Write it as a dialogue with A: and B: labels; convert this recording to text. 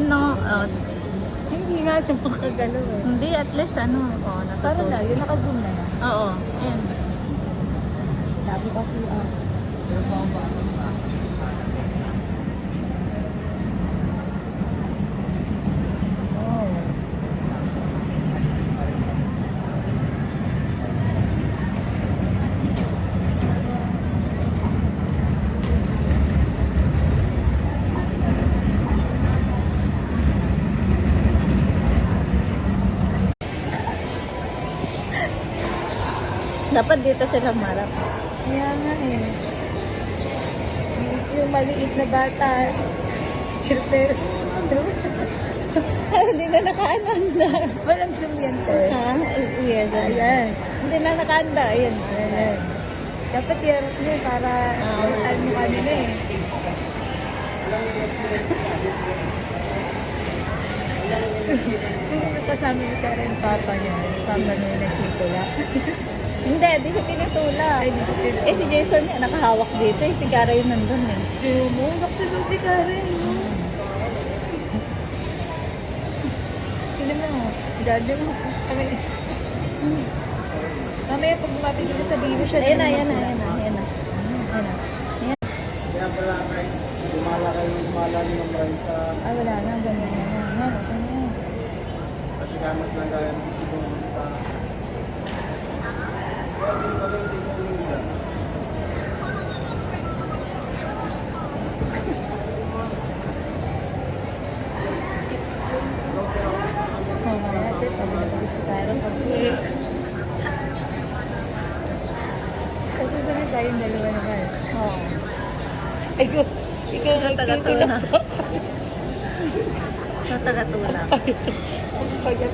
A: no?
B: Hindi nga siya makagalaw eh.
A: Hindi, at least ano,
B: Parang na,
A: natutulog.
B: yun naka-zoom na na.
A: Oo, ayan.
B: Labo kasi,
A: Dapat dito sila marap.
B: Kaya nga eh. Yung maliit na bata. Pero,
A: Hindi na nakaananda.
B: walang zoom yan eh.
A: Ha? Yes.
B: Ayan.
A: Hindi na nakaanda. Ayan.
B: Ayan. Dapat i-arap niya para ano mo kanina eh. Kasama ni Karen papa niya. Papa niya yung nagtitula.
A: Hindi, di siya tinutulak.
B: Ay, hindi ko tinutulak.
A: Eh si Jason nakahawak dito. Eh si Gara yun nandun eh.
B: Sumulak sa loob ni Karen. Sino mo? Dali mo. Mamaya pag lumapit dito sabihin mo siya.
A: Ayan na, ayan na, ayan na. Ayan na. Ayan na.
C: Kaya pala kayo, lumala nyo ng maraming sa
B: Ah, wala na. Ganyan na. Ano? Ano?
C: kasi kamat lang kaya ng itong
B: Oh, mamaya ate. Sabi na pagod si Karen. Kasi sana tayong dalawa naman.
A: Oo.
B: Ay, ko. Ikaw
A: Ikaw taga-tulak. Ikaw taga-tulak.
B: Pagkat